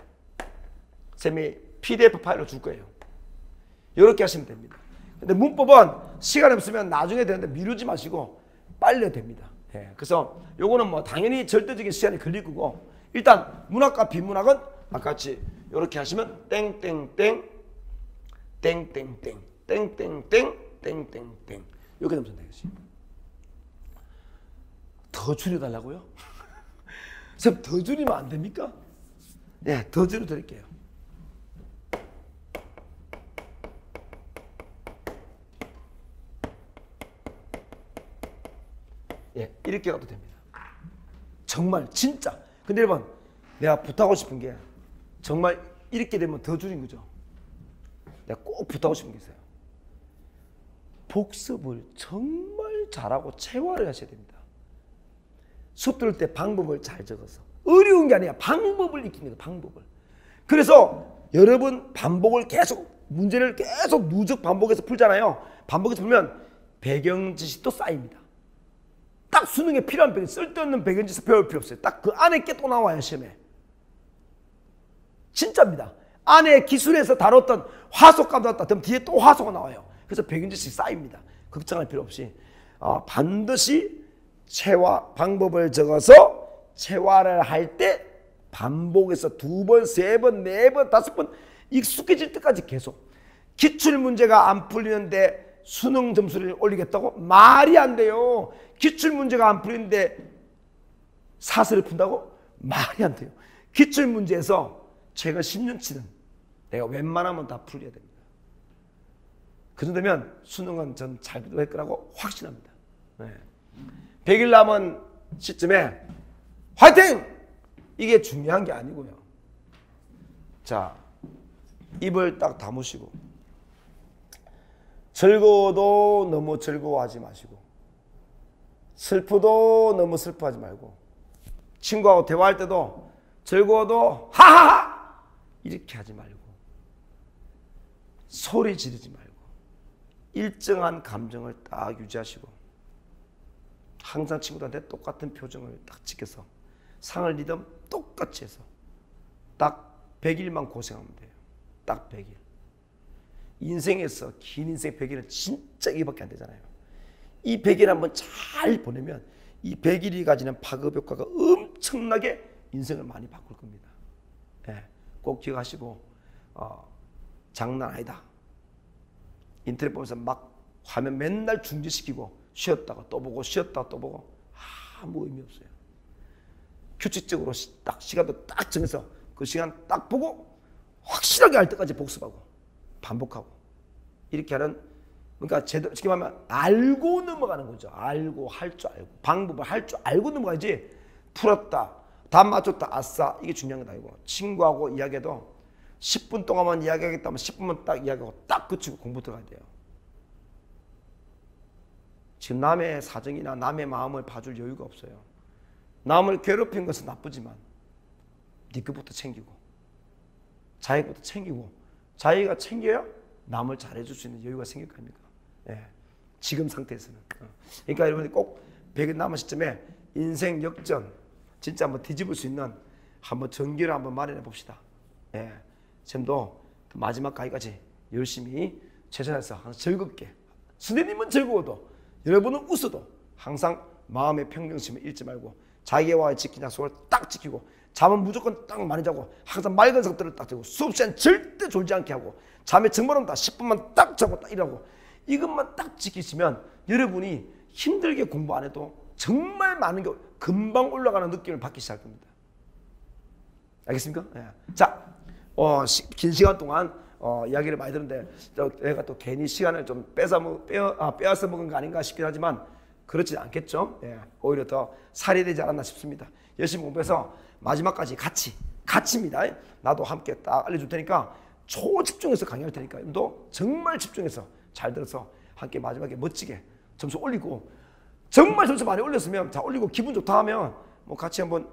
[SPEAKER 1] 쌤이 PDF 파일로 줄 거예요. 이렇게 하시면 됩니다. 근데 문법은 시간이 없으면 나중에 되는데 미루지 마시고 빨리 해도 됩니다. 예, 그래서 요거는 뭐 당연히 절대적인 시간이 걸릴 거고 일단 문학과 비문학은 아까같이 이렇게 하시면 땡땡땡 땡땡땡 땡땡땡 땡땡땡 이렇게 되면 되겠지. 더 줄여달라고요? 쌤 더 줄이면 안 됩니까? 네, 더 줄여드릴게요. 예, 이렇게 가도 됩니다. 정말 진짜. 근데 여러분 내가 부탁하고 싶은 게 정말 이렇게 되면 더 줄인 거죠. 내가 꼭 부탁하고 싶은 게 있어요. 복습을 정말 잘하고 체화를 하셔야 됩니다. 수업 들을 때 방법을 잘 적어서 어려운 게 아니야. 방법을 익히는 거예요. 방법을. 그래서 여러 번 반복을 계속 문제를 계속 누적 반복해서 풀잖아요. 반복해서 풀면 배경 지식도 쌓입니다. 딱 수능에 필요한 배경, 쓸데없는 배경 지식 배울 필요 없어요. 딱 그 안에 게 또 나와요. 시험에. 진짜입니다. 안에 기술에서 다뤘던 화속감 나왔다. 그럼 뒤에 또 화소가 나와요. 그래서 배경 지식 쌓입니다. 걱정할 필요 없이 반드시 체화 방법을 적어서 체화를 할 때 반복해서 2번, 3번, 4번, 5번 익숙해질 때까지 계속. 기출문제가 안 풀리는데 수능 점수를 올리겠다고? 말이 안 돼요. 기출문제가 안 풀리는데 사설을 푼다고? 말이 안 돼요. 기출문제에서 최근 10년치는 내가 웬만하면 다 풀려야 됩니다. 그 정도면 수능은 전 잘 될 거라고 확신합니다. 네. 100일 남은 시점에 화이팅! 이게 중요한 게 아니고요. 자, 입을 딱 다무시고 즐거워도 너무 즐거워하지 마시고 슬프도 너무 슬퍼하지 말고 친구하고 대화할 때도 즐거워도 하하하 이렇게 하지 말고 소리 지르지 말고 일정한 감정을 딱 유지하시고 항상 친구들한테 똑같은 표정을 딱 지켜서 상을 리듬 똑같이 해서 딱 100일만 고생하면 돼요. 딱 100일. 인생에서 긴 인생 100일은 진짜 이밖에 안 되잖아요. 이 100일 한번 잘 보내면 이 100일이 가지는 파급 효과가 엄청나게 인생을 많이 바꿀 겁니다. 네, 꼭 기억하시고 장난 아니다. 인터넷 보면서 막 화면 맨날 중지시키고 쉬었다가 또 보고 쉬었다가 또 보고 아무 의미 없어요. 규칙적으로 딱 시간도 딱 정해서 그 시간 딱 보고 확실하게 할 때까지 복습하고 반복하고 이렇게 하는 그러니까 제대로 쉽게 말하면 알고 넘어가는 거죠. 알고 할 줄 알고 방법을 할 줄 알고 넘어가야지 풀었다 답 맞췄다 아싸 이게 중요한 건 아니고 친구하고 이야기해도 10분 동안만 이야기하겠다면 10분만 딱 이야기하고 딱 그치고 공부 들어가야 돼요. 지금 남의 사정이나 남의 마음을 봐줄 여유가 없어요. 남을 괴롭힌 것은 나쁘지만 네 것부터 챙기고 자기 것부터 챙기고 자기가 챙겨야 남을 잘해줄 수 있는 여유가 생길 거 아닙니까? 예, 지금 상태에서는. 그러니까 여러분이 꼭 100일 남은 시점에 인생 역전 진짜 한번 뒤집을 수 있는 한번 전기를 한번 마련해 봅시다. 예, 쌤도 마지막 가기까지 열심히 최선에서 항상 즐겁게 선생님은 즐거워도 여러분은 웃어도 항상 마음의 평정심을 잃지 말고 자기와의 지킨 약속을 딱 지키고 잠은 무조건 딱 많이 자고 항상 맑은 성들을 딱 들고 수업 시간 절대 졸지 않게 하고 잠에 정말 없다 10분만 딱 자고 딱 일하고 이것만 딱 지키시면 여러분이 힘들게 공부 안 해도 정말 많은 게 금방 올라가는 느낌을 받기 시작할 겁니다. 알겠습니까? 예. 자, 긴 시간 동안 이야기를 많이 들었는데 내가 또 괜히 시간을 좀 빼앗아 먹은 거 아닌가 싶긴 하지만 그렇지 않겠죠? 예. 오히려 더 살이 되지 않았나 싶습니다. 열심히 공부해서 마지막까지 같이입니다. 나도 함께 딱 알려줄 테니까 초집중해서 강의할 테니까 너 정말 집중해서 잘 들어서 함께 마지막에 멋지게 점수 올리고 정말 점수 많이 올렸으면 자 올리고 기분 좋다 하면 뭐 같이 한번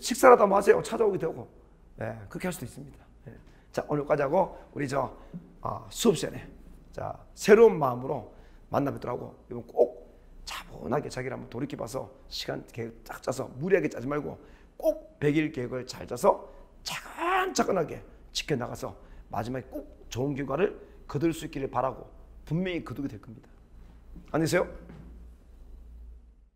[SPEAKER 1] 식사라도 한번 하세요. 찾아오게 되고 예, 그렇게 할 수도 있습니다. 예. 자 오늘까지 하고 우리 수업 시간에 자 새로운 마음으로 만나 뵙도록 하고 이번 꼭 차분하게 자기를 한번 돌이켜봐서 시간 계획 딱 짜서 무리하게 짜지 말고 꼭 100일 계획을 잘 짜서 차근차근하게 지켜나가서 마지막에 꼭 좋은 결과를 거둘 수 있기를 바라고 분명히 거두게 될 겁니다. 안녕히 계세요.